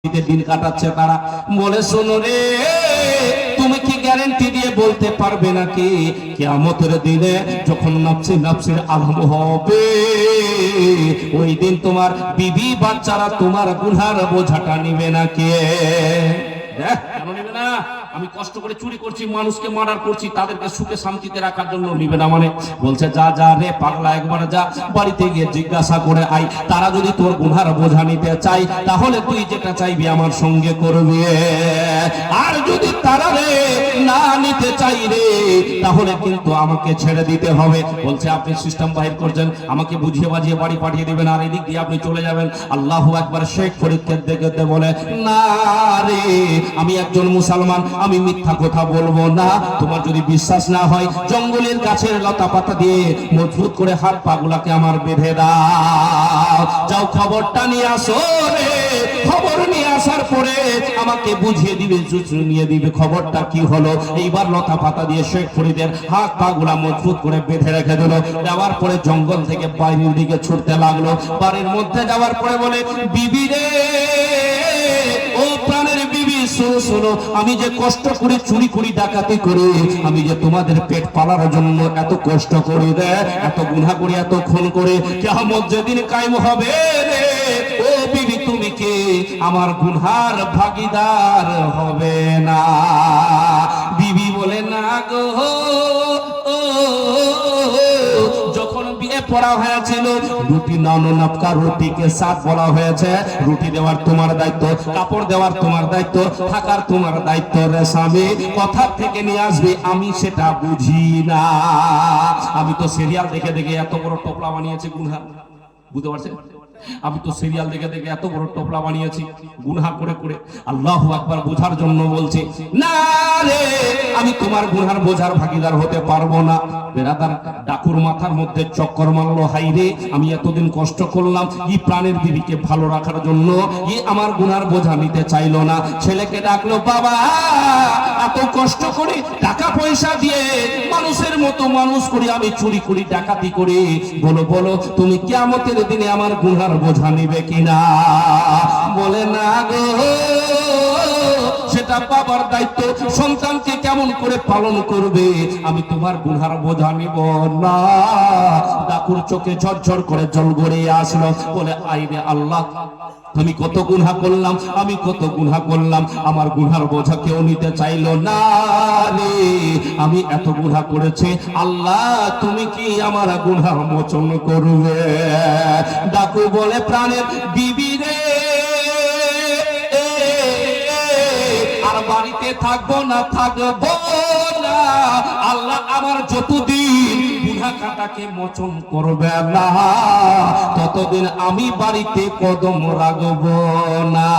দিন কাটাচ্ছে তারা। বলে শোনো রে, তুমি কি গ্যারান্টি দিয়ে বলতে পারবে নাকি কিয়ামতের দিনে যখন নফসে নফসের আলম হবে, ওই দিন তোমার বিবি বাচ্চারা তোমার গুনার বোঝাটা নিবে নাকি? কেন নিবে না? আমি কষ্ট করে চুরি করছি, মানুষকে মার্ডার করছি, তাদেরকে সুখে শান্তিতে রাখার জন্য নিবে না মানে? বলছে যা যা রে পাগলা, একবার যা বাড়িতে গিয়ে জিজ্ঞাসা করে আই, তারা যদি তোর গুনার বোঝা নিতে চাই তাহলে তুই যেটা চাইবি আমার সঙ্গে করবি, আর যদি তারা রে না নিতে চাই রে তাহলে কিন্তু আমাকে ছেড়ে দিতে হবে। বলছে আপনি সিস্টেম বাহির করছেন, আমাকে বুঝিয়ে বাজিয়ে বাড়ি পাঠিয়ে দিবেন আর এদিক দিয়ে আপনি চলে যাবেন। আল্লাহু আকবার। শেখ ফরিদকে দেখতে বলে না রে, আমি একজন মুসলমান, আমি মিথ্যা কথা বলবো না। তোমার যদি বিশ্বাস না হয় জঙ্গলের গাছের লতা পাতা দিয়ে মজবুত করে হাত পাগুলাকে আমার বেঁধে দাও, যাও খবরটা নিয়ে আসো রে। খবর নিয়ে আসার পরে আমাকে বুঝিয়ে দিবে, নিয়ে দিবে খবরটা কি হলো। এইবার লতা পাতা দিয়ে শেখ ফরিদের হাত পাগুলা মজবুত করে বেঁধে রেখে দিল। যাওয়ার পরে জঙ্গল থেকে বাইরের দিকে ছুটতে লাগলো। বাড়ির মধ্যে যাওয়ার পরে বলে বিবি রে, ও প্রাণের বিবি, শোনো, আমি যে কষ্ট করে চুরি করি ডাকাতি করি, আমি যে তোমাদের পেট পালার জন্য এত কষ্ট করি রে, এত গুনাহ করি, এত খুন করে, কিয়ামত যেদিন কায়েম হবে রে, ও বিবি তুমি কে আমার গুনহার ভাগীদার হবে না? বিবি বলে না গো, যখন বিয়ে পড়া হয়েছিল রুটি নানো নাপকা রুটিকে সাথ বলা হয়েছে, রুটি দেওয়ার তোমার দায়িত্ব, কাপড় দেওয়ার তোমার দায়িত্ব, থাকার তোমার দায়িত্ব রে স্বামী, কথা থেকে নিয়ে আসবে, আমি সেটা বুঝি না। আমি তো সিরিয়াল দেখে দেখে এত বড় টোপলা বানিয়েছি গুনহার, বুঝতে পারছেন? আমি তো সিরিয়াল দেখে দেখে এত বড় টোপলা বানিয়েছি গুনাহ করে করে। আল্লাহু আকবার। বোঝার জন্য বলছে না রে, আমি তোমার গুনার বোঝার ভাগীদার হতে পারবো না। বেরাদার ডাকুর মাথার মধ্যে চক্কর মারলো, হাই রে, আমি এতদিন কষ্ট করলাম এই প্রাণের বিবিকে ভালো রাখার জন্য, এই আমার গুনার বোঝা নিতে চাইলো না। ছেলেকে ডাকলো, বাবা এত কষ্ট করে টাকা পয়সা দিয়ে মানুষের মতো মানুষ করি, আমি চুরি করি ডাকাতি করি, বলো বলো তুমি কিয়ামতের দিনে আমার গুনার বোঝা নিবে কিনা? বলে না গো, সেটা বাবার দায়িত্ব, সন্তানকে কেমন করে পালন করবে, আমি তোমার গুনার বোঝা নিব না। ডাকুর চোখে ঝরঝর করে জল গড়িয়ে আসলো। বলে আইরে আল্লাহ, আমি কত গুনাহ করলাম, আমি কত গুনাহ করলাম, আমার গুনার বোঝা কেউ নিতে চাইলো না রে, আমি এত গুনাহ করেছি, আল্লাহ তুমি কি আমার গুনার মোচন করবে? ডাকু বলে প্রাণের বিবি রে, আর বাড়িতে থাকবো না, থাকবো না, আল্লাহ আমার যতদিন গুনাহ কাটাকে মোচন করবে না ততদিন আমি বাড়িতে কদম রাখবো না।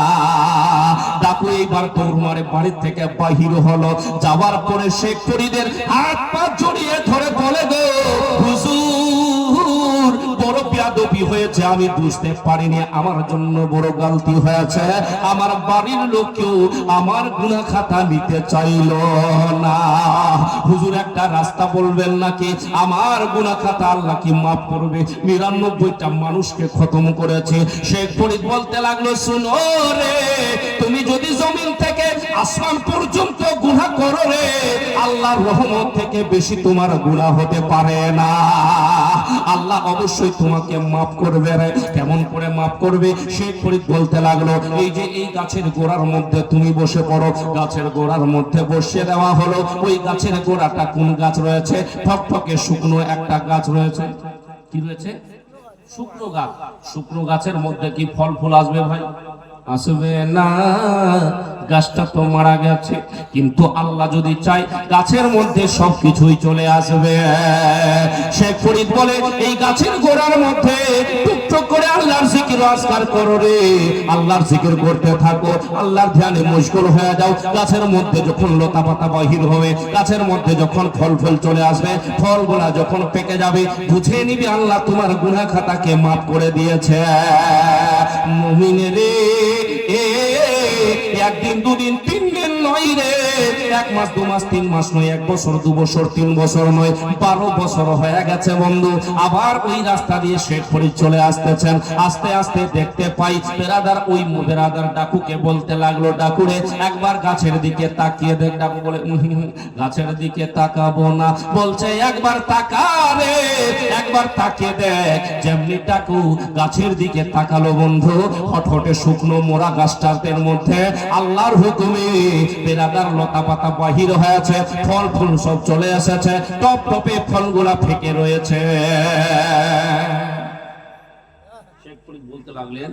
ডাকু এইবার দৌড় মারে বাড়ির থেকে বাহির হলো। যাওয়ার পরে শেখ ফরিদের হাত পা জড়িয়ে ধরে বলে গো হুজুর, বড় বেয়াদবি হয়েছে, আমি বুঝতে পারিনি, আমার জন্য বড় গালতি হয়েছে, আমার বাড়ির লোকেও আমার গুনাহ খাতা নিতে চাইল না। হুজুর একটা রাস্তা বলবেন নাকি আমার গুনাহ খাতা আল্লাহ কি মাফ করবে? ৯৯টা মানুষকে খতম করেছে। শেখ ফরিদ বলতে লাগলো, শুনো রে, তুমি যদি জমিন থেকে আসমান পর্যন্ত গুনাহ করো রে, আল্লাহর রহমত থেকে বেশি তোমার গুনাহ হতে পারে না। আল্লাহ অবশ্যই তোমাকে মাফ করবে রে। কেমন করে মাফ করবে? শেখ ফরিদ বলতে লাগলো, এই যে এই গাছের গোড়ার মধ্যে তুমি বসে পড়ো, গাছের গোড়ার মধ্যে বসিয়ে দেওয়া হলো। ওই গাছের গোড়াটা কোন গাছ রয়েছে? ঠকঠকে শুকনো একটা গাছ রয়েছে। কি রয়েছে? শুকনো গাছ। শুকনো গাছের মধ্যে কি ফল ফুল আসবে ভাই? আসবে না, গাছটা তো মারা গেছে। কিন্তু আল্লাহ যদি চায় গাছের মধ্যে সবকিছুই চলে আসবে। শেখ ফরিদ বলে এই গাছের গোড়ার মধ্যে টুকটুক করে আল্লাহর জিকির আজকার করো রে, আল্লাহর জিকির করতে থাকো, আল্লাহর ধ্যানে মশগুল হয়ে যাও। গাছের মধ্যে যখন লতা পাতা বাহির হবে, গাছের মধ্যে যখন ফল ফুল চলে আসবে, ফলগুলা যখন পেকে যাবে, বুঝে নিবি আল্লাহ তোমার গুনাহ খাতাকে মাফ করে দিয়েছে। মুমিন রে, একদিন দুদিন তিন দিন নয় রে, 1 মাস 2 মাস 3 মাস নয়, 1 বছর 2 বছর 3 বছর নয়, 12 বছর হয়ে গেছে বন্ধু। আবার ওই রাস্তা দিয়ে শেখ ফরিদ চলে আসতেছেন। আস্তে আস্তে দেখতে পাই বেরাদার, ওই বেরাদার ডাকুকে বলতে লাগলো, ডাকুরে একবার গাছের দিকে তাকিয়ে দেখ। ডাকু বলে গাছের দিকে তাকাবো না। বলছে একবার তাকা রে, একবার তাকিয়ে দেখ। যেমনি ডাকু গাছের দিকে তাকালো বন্ধু, হটহটে শুকনো মোরা গাছটার মধ্যে আল্লাহর হুকুমে বেরাদার লতা পাতা বাহির হয়েছে, ফল ফুল সব চলে এসেছে, টপ টপে ফলগুলা ফেকে রয়েছে। শেখ ফরিদ বলতে লাগলেন,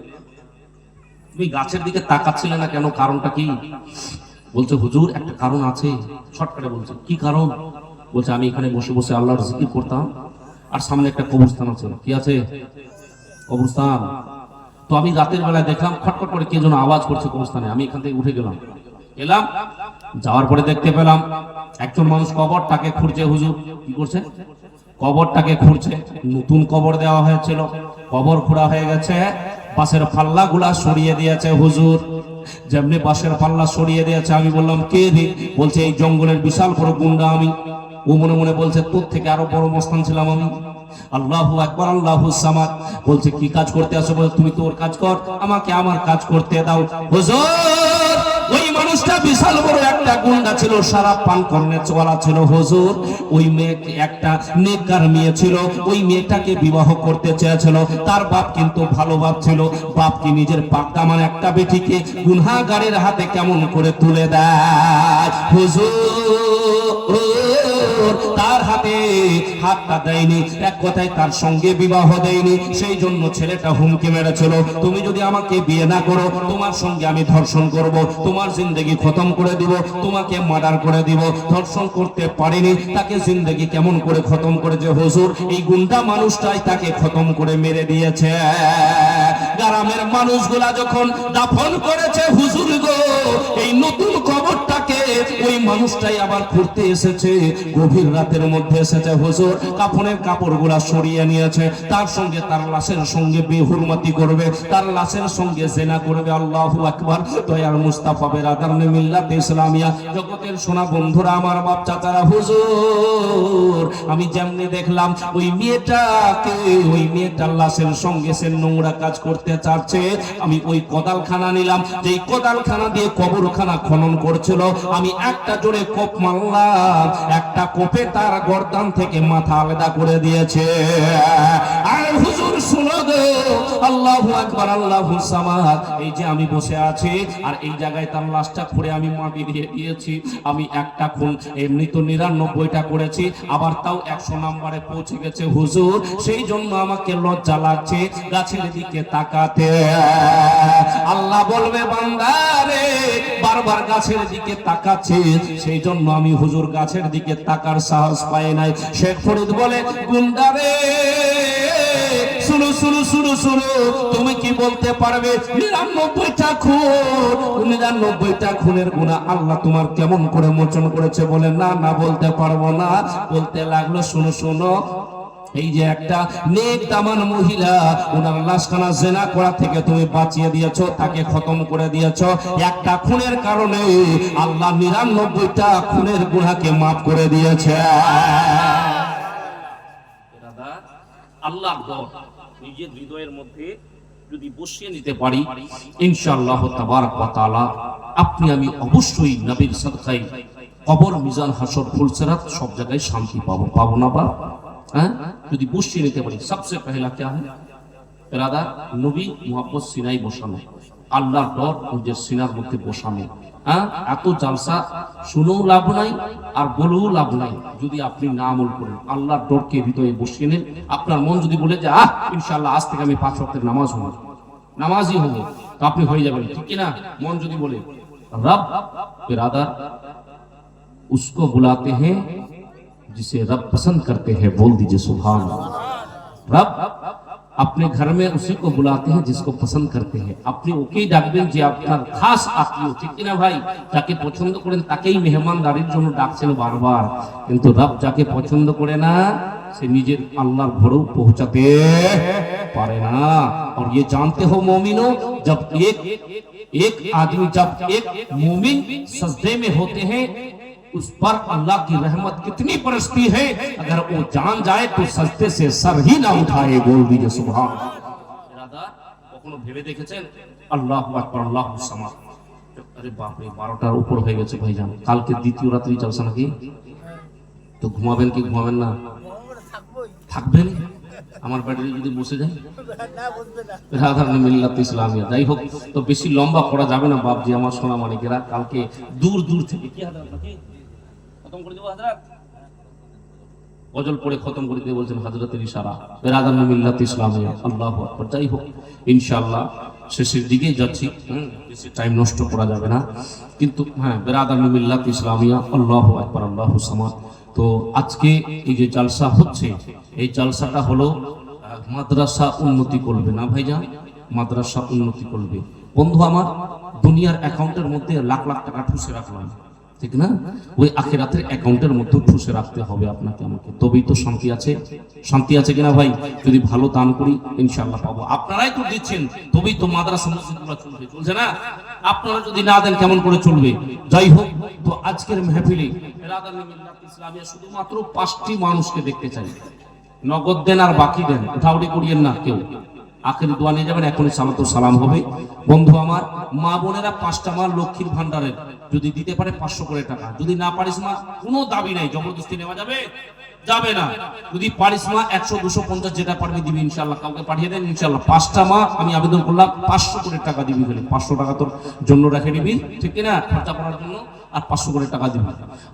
তুমি গাছের দিকে তাকাচ্ছিলে না কেন, কারণটা কি? বলছে হুজুর একটা কারণ আছে। শর্টকাটে বলছে কি কারণ? বলছে আমি এখানে বসে বসে আল্লাহর জিকির করতাম, আর সামনে একটা কবরস্থান আছে। কি আছে? কবরস্থান। তো আমি রাতের বেলায় দেখলাম খটখট করে কে যেন আওয়াজ করছে কবরস্থানে। আমি এখান থেকে উঠে গেলাম, যাওয়ার পরে দেখতে পেলাম একজন মানুষ কবরটাকে খুঁড়ছে। হুজুর কি করছে? কবরটাকে খুঁড়ছে। নতুন কবর দেওয়া হয়েছিল, কবর খোঁড়া হয়ে গেছে, বাঁশের পাল্লা গুলা সরিয়ে দিয়েছে হুজুর। যেমনি বাঁশের পাল্লা সরিয়ে দিয়েছে, আমি বললাম কে রে? বলছে এই জঙ্গলের বিশাল বড় গুন্ডা আমি। ও মনে মনে বলছে তোর থেকে আরো বড় মস্তান ছিলাম আমি। আল্লাহু আকবার, আল্লাহু সামাদ। বলছে কি কাজ করতে আসো? বলে তুমি তোর কাজ কর, আমাকে আমার কাজ করতে দাও। হুজুর ওই মানুষটা বিশাল বড় একটা গুন্ডা ছিল, সারা পান করনে চলা ছিল হুজুর। ওই মেয়েকে একটা নেককার মেয়ে ছিল, ওই মেয়েটাকে বিবাহ করতে চেয়েছিল। তার বাপ কিন্তু ভালো বাপ ছিল। বাপ কি নিজের পাকদামান একটা বেটিকে গুনাহগারের হাতে কেমন করে তুলে দেয় হুজুর। তার হাতে হাতটা দেয়নি, এক কথায় তার সঙ্গে বিবাহ দেয়নি। সেই জন্য ছেলেটা হুমকি মেরেছিল, তুমি যদি আমাকে বিয়ে না করো তোমার সঙ্গে আমি ধর্ষণ করব, তোমার জিন্দেগি খতম করে দিব, তোমাকে মার্ডার করে দিব। ধর্ষণ করতে পারিনি, তাকে জিন্দেগি কেমন করে খতম করেছে হুজুর? এই গুন্ডা মানুষটাই তাকে খতম করে মেরে দিয়েছে। গ্রামের মানুষগুলা যখন দাফন করেছে হুজুর গো, এই নতুন কবরটাকে ওই মানুষটাই আবার খুঁড়তে এসেছে। গভীর রাতের মধ্যে এসেছে হুজুর, কাফনের কাপড়গুলা সরিয়ে নিয়েছে। তার সঙ্গে তার লাশের সঙ্গে বেহুরমতি করবে, তার লাশের সঙ্গে জেনা করবে। আল্লাহু আকবার। দয়ার মুস্তাফা বেরাদার মিল্লাত ইসলামিয়া জগতের সোনা বন্ধুরা, আমার বাপ চাচারা, হুজুর আমি যেমনি দেখলাম ওই মেয়েটাকে, ওই মেয়েটার লাশের সঙ্গে সে নোংরা কাজ করতে চাচ্ছে, আমি ওই কোদালখানা নিলাম। যেই কোদালখানা দিয়ে কবরখানা খনন করছিল, আমি একটা জোরে কোপ মারলাম, একটা কোপে তার গর্দান থেকে মাথা আলাদা করে দিয়েছে। আর হুজুর শুনো গো, আল্লাহু আকবার, আল্লাহু সামাদ। এই যে আমি বসে আছি, আর এই জায়গায় তার লাশটা খুঁড়ে আমি মাটি দিয়ে দিয়েছি। আমি একটা খুন, এমনি তো 99টা করেছি, আবার তাও 100 নম্বরে পৌঁছে গেছে হুজুর। সেই জন্য আমাকে লজ্জা লাগছে গাছের দিকে তাকাতে। আল্লাহ বলবে বান্দা রে, বারবার গাছের দিকে তাকাচ্ছে, সেই জন্য আমি হুজুর গাছের দিকে তাকার সাহস পাই নাই। শেখ ফরিদ বলে গুন্ডা রে, শুনো শুনো শুনো শুনো, তুমি কি বলতে পারবে 99টা খুন, 99টা খুনের গুনাহ আল্লাহ তোমার কেমন করে মোচন করেছে? বলে না না বলতে পারবো না। বলতে লাগলো শুনো শুনো, এই যে একটা নেক দামান মহিলা, ওনার লাশখানা জেনা করা থেকে তুমি বাঁচিয়ে দিয়েছো, তাকে খতম করে দিয়েছো। একটা খুনের কারণে আল্লাহ 99টা খুনের গুনাহকে মাফ করে দিয়েছে। আল্লাহর ডর নিজের হৃদয়ের মধ্যে যদি বসিয়ে নিতে পারি, ইনশাআল্লাহ তাবারক ওয়া তাআলা আপনি আমি অবশ্যই নবীর সাদকায় কবর, মিজান, হাসর, ফুলসিরাত সব জায়গায় শান্তি পাবো। পাবো না বা যদি বসিয়ে নিতে পারি। সবচেয়ে পহেলা क्या है বেরাদার? নবী মুহাম্মদ সিনাই বসানো, আল্লাহর ডর নিজের সিনার মধ্যে বসানো। এত জালসা শুনেও লাভ নাই, আর বলেও লাভ নাই যদি আপনি না আমল করেন। আল্লাহর ডরকে হৃদয়ে বসিয়ে নেন। আপনার মন যদি বলে যে ইনশাআল্লাহ আজ থেকে আমি 5 ওয়াক্তের নামাজ হবো, নামাজি হবো, তো আপনি হয়ে যাবেন, ঠিক কি না? মন যদি বলে রব, বেরাদার उसको बुलाते हैं जिसे रब पसंद करते हैं। बोल दीजिए सुभान अल्लाह। रब अपने घर में उसी को बुलाते हैं जिसको पसंद करते हैं। अपनी ওকেই ডাকবেন যে আপনার খাস আত্মীয়, ঠিক কি না ভাই? যাকে পছন্দ করেন তাকেই মেহমানদারির জন্য ডাকছেন বারবার। কিন্তু রব যাকে পছন্দ করে না, সে নিজের আল্লাহর ঘরেও পৌঁছাতে পারে না। और ये जानते हो मोमिनो, जब एक आदमी, जब एक मोमिन सजदे में होते हैं, उस पर अल्लाह की रहमत कितनी बरसती है, अगर वो जान जाए तो सजदे से सर ही ना उठाए। बोल दीजिए सुभान अल्लाह। কখনো ভেবে দেখেছেন? আল্লাহু আকবার, আল্লাহু সামাদ। আরে বাপ রে, 12টার উপর হয়ে গেছে ভাইজান, কালকে দ্বিতীয় রাত্রি চলছে নাকি? তো ঘুমাবেন কি ঘুমাবেন না? থাকবেন? আমার ব্যাটারি যদি বসে যায়? মিল্লাত ইসলামিয়া। যাই হোক, তো বেশি লম্বা করা যাবে না বাপজি আমার সোনা মানিকেরা। কালকে দূর দূর থেকে কি হাজার নাকি খতম করে দেবো হাজরাত, অজল পড়ে খতম করে দিয়ে বলছেন হাজরাতের ইশারা। বেরাদার মিল্লাত ইসলামিয়া, আল্লাহু আকবার। যাই হোক, ইনশাআল্লাহ শেষের দিকেই যাচ্ছি, বেশি টাইম নষ্ট করা যাবে না। কিন্তু হ্যাঁ, বেরাদার মিল্লাত ইসলামিয়া, আল্লাহু আকবার, আল্লাহু সামাদ। তো আজকে এই যে জালসা হচ্ছে, এই জালসাটা হলো মাদ্রাসা উন্নতি করবে না ভাইজান, মাদ্রাসা উন্নতি করবে। বন্ধু আমার, দুনিয়ার অ্যাকাউন্টের মধ্যে লাখ লাখ টাকা ঠুসে রাখলাম, ঠিক না? ওই আখিরাতের অ্যাকাউন্টের মধ্যে ঠুসে রাখতে হবে আপনাকে আমাকে, তবেই তো শান্তি আছে। শান্তি আছে কিনা ভাই? যদি ভালো দান করি ইনশাআল্লাহ পাবো। আপনারাই তো দিচ্ছেন, তবেই তো মাদ্রাসা মসজিদগুলো চলবে, চলছে না? আপনারা যদি না দেন কেমন করে চলবে? যাই হোক, তো আজকের মেহফিলে ইসলামিয়া শুধুমাত্র 5টি মানুষকে দেখতে চাই। নগদ দেন আর বাকি দেন, উঠাউড়ি করিয়েন না কেউ। আখেরি দোয়া নিয়ে যাবেন, এখনই সালাতু সালাম হবে। বন্ধু আমার, মা বোনেরা 5টা মা লক্ষ্মীর ভান্ডারের যদি দিতে পারে 500 করে টাকা, যদি না পারিস মা কোনো দাবি নাই, জবরদস্তি নেওয়া যাবে যাবে না। যদি পারিস মা 100 250 যেটা পারবি দিবি ইনশাআল্লাহ। কাউকে পাঠিয়ে দেন ইনশাআল্লাহ। 5টা মা আমি আবেদন করলাম 500 করে টাকা দিবি, বলে 500 টাকা তোর জন্য রেখে দিবি, ঠিক না, খরচা করার জন্য, আর 500 করে টাকা দিবি।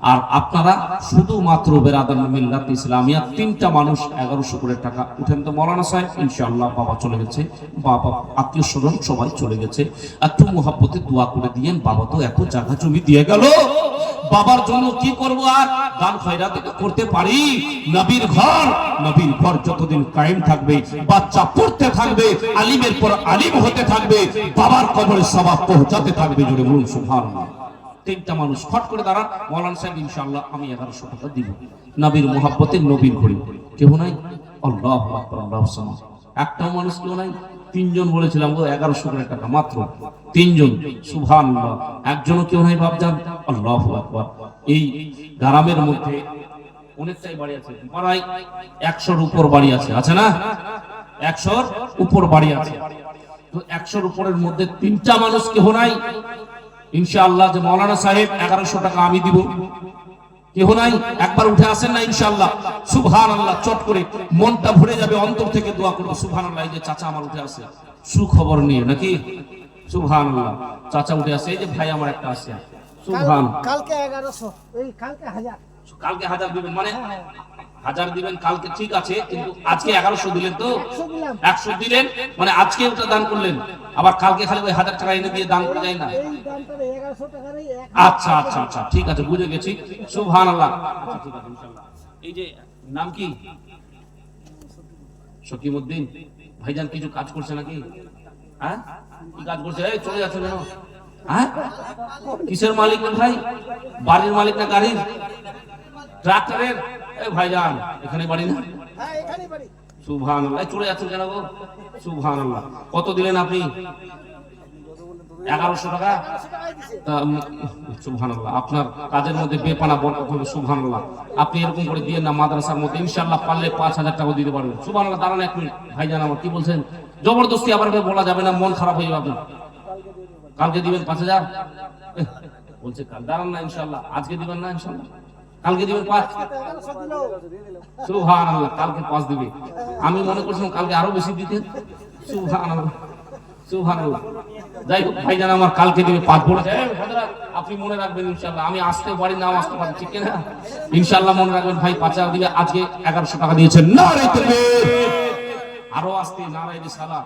আর আপনারা শুধুমাত্র বেরাদার মিল্লাত ইসলামিয়া 3টা মানুষ 1100 করে টাকা উঠেন তো মৌলানা সাহেব। ইনশাআল্লাহ বাবা চলে গেছে, বাবা আত্মীয় স্বজন সবাই চলে গেছে, একটু মুহাব্বতে দোয়া করে দিয়েন। বাবা তো এত জায়গা জমি দিয়ে গেল, বাবার জন্য কি করব আর? দান খয়রাত করতে পারি। নবীর ঘর যতদিন কায়েম থাকবে, বাচ্চা পড়তে থাকবে, আলিমের পর আলিম হতে থাকবে, বাবার কবরে সওয়াব পৌঁছাতে থাকবে। জোরে বলুন সুবহানাল্লাহ। 3টা মানুষ ফট করে দাঁড়ান, মাওলানা সাহেব ইনশাআল্লাহ আমি 1100 টাকা দিব। নবীর মুহাব্বতে নবীর ঘরে কেউ নাই? আল্লাহু আকবার, আল্লাহু সামাদ। একটাও মানুষ কেউ নাই? 3জন বলেছিলাম গো, 1100 করে টাকা মাত্র 3জন। সুবহানাল্লাহ। একজনও কেউ নাই বাপজান? আল্লাহু আকবার। এই গ্রামের মধ্যে অনেকটাই বাড়ি আছে, পাড়ায় 100-র উপর বাড়ি আছে, আছে না? 100-র উপর বাড়ি আছে। তো 100-র উপরের মধ্যে 3টা মানুষ কেউ নাই ইনশাআল্লাহ যে মাওলানা সাহেব 1100 টাকা আমি দিব? কেউ নাই? একবার উঠে আসেন না ইনশাআল্লাহ। সুবহানাল্লাহ। চট করে মনটা ভরে যাবে, অন্তর থেকে দোয়া করব সুবহানাল্লাহ। এই যে চাচা আমার উঠে আসে সুখবর নিয়ে নাকি? সুবহানাল্লাহ। চাচা উঠে আসে, এই যে ভাই আমার একটা আসে, সুবহান। কালকে 1100, এই কালকে 1000। কালকে 1000 দিবেন মানে 1000 দিবেন কালকে, ঠিক আছে, কিন্তু আজকে 1100 দিলেন তো? 100 দিলেন মানে আজকে ওটা দান করলেন, আবার কালকে খালি ওই 1000 টাকা এনে দিয়ে দান করে যায় না? এই দানটা 1100 টাকারই। আচ্ছা আচ্ছা আচ্ছা, ঠিক আছে, বুঝে গেছি। সুবহানাল্লাহ। আচ্ছা ঠিক আছে ইনশাআল্লাহ। এই যে নাম কি? শকিমউদ্দিন ভাইজান কিছু কাজ করছে নাকি? হ্যাঁ, কি কাজ করছে? এই চলে যাচ্ছে কেন? হ্যাঁ, কিসের মালিক ভাই? বাড়ির মালিক না গাড়ির? ট্রাক্টরের? এই ভাইজান এখানে বাড়ি না? হ্যাঁ, এখানেই বাড়ি। সুবহানাল্লাহ। চলে যাচ্ছেন কেন গো? সুবহানাল্লাহ। কত দিলেন আপনি? 1100 টাকা। সুবহানাল্লাহ। আপনার কাজের মধ্যে বেপানা বরকত হবে। সুবহানাল্লাহ। আপনি এরকম করে দিয়ে না মাদ্রাসার মধ্যে ইনশাআল্লাহ পারলে 5000 টাকা দিতে পারবেন। সুবহানাল্লাহ। দাঁড়ান এক মিনিট ভাইজান আমার, কি বলছেন? জবরদস্তি আবার বলা যাবে না, মন খারাপ হয়ে যাবে আপনার। কালকে দিবেন 5000 বলছে? কাল দাঁড়ান না ইনশাআল্লাহ। আজকে দিবেন না ইনশাআল্লাহ? কালকে দিবেন 5? সুবহানাল্লাহ। কালকে 5 দিবে। আমি মনে করছিলাম কালকে আরো বেশি দিতেন। সুবহানাল্লাহ, সুবহানাল্লাহ। যাই হোক ভাইজান আমার কালকে দিবে 5 বলেছে। আপনি মনে রাখবেন ইনশাআল্লাহ, আমি আসতে পারি না আসতে পারি, ঠিক না? ইনশাআল্লাহ মনে রাখবেন ভাই 5000 দিবে। আজকে 1100 টাকা দিয়েছেন। নারে তাকবীর। আরো আসতে নারে রিসালাত।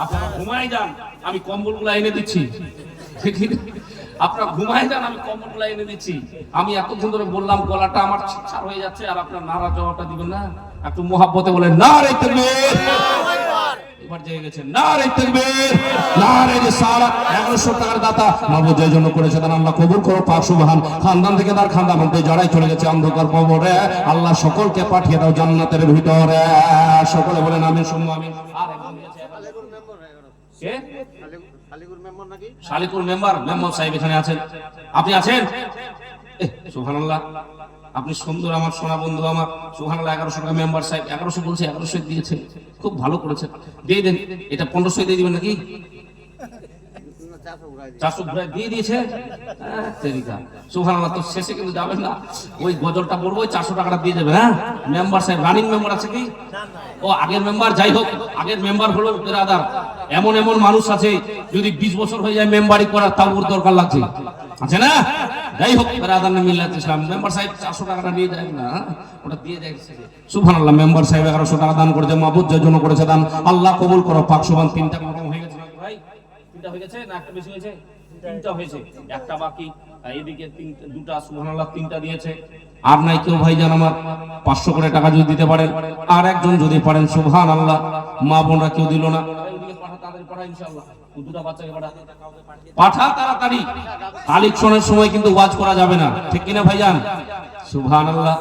আপনারা ঘুমায় যান, আমি কম্বলগুলো এনে দিচ্ছি। আপনারা ঘুমায় যান, আমি কম্বলগুলো এনে দিচ্ছি। আমি এতক্ষণ ধরে বললাম, গলাটা আমার ছিটছাড় হয়ে যাচ্ছে, আর আপনারা নারা জবাবটা দিবেন না? একটু মুহাব্বতে বলেন নারে তাকবীর। এবার জেগে গেছেন। নারে তাকবীর, নারে রিসালাত। 1100 টাকার দাতা মাহবুব যে জন্য করেছে তার আল্লাহ কবুল করো পাক সুবহান। খানদান থেকে তার খানদান মধ্যে জড়াই চলে গেছে অন্ধকার কবরে, আল্লাহ সকলকে পাঠিয়ে দাও জান্নাতের ভিতরে। সকলে বলেন আমিন সুম্মা আমিন। আর একজন দিয়েছে কে? শালিকুর মেম্বার। মেম্বার সাহেব এখানে আছেন? আপনি আছেন? সুবহানাল্লাহ, আপনি সুন্দর আমার সোনা বন্ধু আমার, সুবহানাল্লাহ। 1100 টাকা মেম্বার সাহেব, 1100 বলছে, 1100 দিয়েছে, খুব ভালো করেছেন, দিয়ে দেন। এটা 1500 দিয়ে দিবেন নাকি? 400 ঘুরাই দিয়ে দিয়েছে। সুবহানাল্লাহ। তো শেষে কিন্তু যাবেন না, ওই গজলটা পড়বো, 400 টাকাটা দিয়ে দেবে। হ্যাঁ, মেম্বার সাহেব রানিং মেম্বার আছে কি? ও আগের মেম্বার, যাই হোক, আগের মেম্বার হলো বেরাদার। এমন এমন মানুষ আছে, যদি 20 বছর হয়ে যায় মেম্বারি করার, তাও ওর দরকার লাগছে, আছে না? যাই হোক, বেরাদার মিল্লাত ইসলাম মেম্বার সাহেব 400 টাকাটা নিয়ে যায় না, ওটা দিয়ে যায়। সুবহানাল্লাহ। মেম্বার সাহেব 1100 টাকা দান করেছে, মাহবুবের জন্য করেছে দান। আল্লাহ কবুল করো। পাক সুবহান। 3টা কম হয়ে গেছে ভাই? 3টা হয়ে গেছে না একটা বেশি হয়েছে? 3টা হয়েছে, একটা বাকি। এদিকে 2টা, সুবহানাল্লাহ, 3টা দিয়েছে। আর নাই কেউ ভাইজান আমার 500 করে টাকা যদি দিতে পারেন, আর একজন যদি পারেন, সুবহানাল্লাহ। মা বোনরা কেউ দিল না, ওদিকে পাঠা, তাদের পাঠা ইনশাআল্লাহ। 2টা বাচ্চাকে পাঠা তাড়াতাড়ি। কালেকশনের সময় কিন্তু ওয়াজ করা যাবে না, ঠিক কিনা ভাইজান? সুবহানাল্লাহ।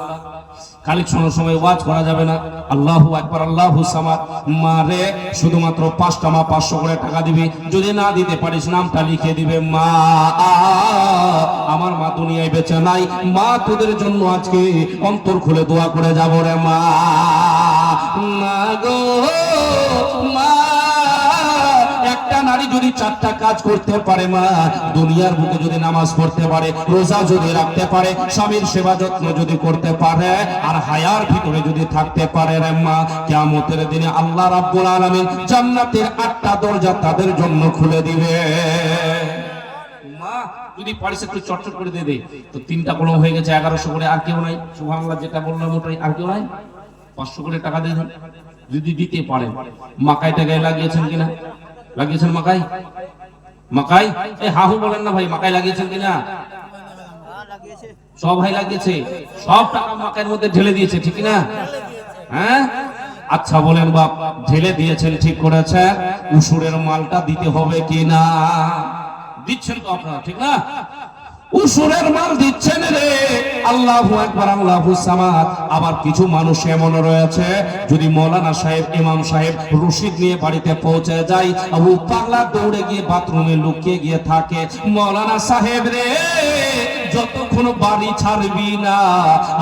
কালেকশনের সময় ওয়াজ করা যাবে না। আল্লাহু আকবার, আল্লাহু সামাদ। মারে শুধুমাত্র 5টা মা 500 করে টাকা দিবি, যদি না দিতে পারিস নামটা লিখে দিবে। মা, আমার মা দুনিয়ায় বেঁচে নাই, মা তোদের জন্য আজকে অন্তর খুলে দোয়া করে যাব রে মা। মা গো মা, একটা নারী যদি 4টা কাজ করতে পারে মা, দুনিয়ার বুকে যদি নামাজ পড়তে পারে, রোজা যদি রাখতে পারে, স্বামীর সেবা যত্ন যদি করতে পারে, আর হায়ার ভিতরে যদি থাকতে পারে রে মা, কিয়ামতের দিনে আল্লাহ রাব্বুল আলামিন জান্নাতের 8টা দরজা তাদের জন্য খুলে দিবে। মা যদি পারিস একটু চটচট করে দিয়ে দে। তো 3টা কলম হয়ে গেছে, 1100 করে। আর কেউ নাই? সুবহানাল্লাহ। যেটা বললাম ওটাই, আর কেউ নাই? 500 করে টাকা দিয়ে দেন যদি দিতে পারেন। মাকাই টাকায় লাগিয়েছেন কিনা? লাগিয়েছেন মাকাই? মাকাই এই হাহু বলেন না ভাই, মাকাই লাগিয়েছেন কিনা? সব ভাই লাগিয়েছে, সব টাকা মাকাইয়ের মধ্যে ঢেলে দিয়েছে, ঠিক না? হ্যাঁ, আচ্ছা বলেন বাপ, ঢেলে দিয়েছেন, ঠিক করেছেন। উসুরের মালটা দিতে হবে কিনা? দিচ্ছেন তো আপনারা, ঠিক না? উসুরের মাল দিচ্ছেন রে। আল্লাহু আকবার, আল্লাহু সামাদ। আবার কিছু মানুষ এমন রয়েছে, যদি মৌলানা সাহেব, ইমাম সাহেব রশিদ নিয়ে বাড়িতে পৌঁছে যায়, আবু পাগলা দৌড়ে গিয়ে বাথরুমে লুকিয়ে গিয়ে থাকে। মৌলানা সাহেব রে, যতক্ষণ বাড়ি ছাড়বি না,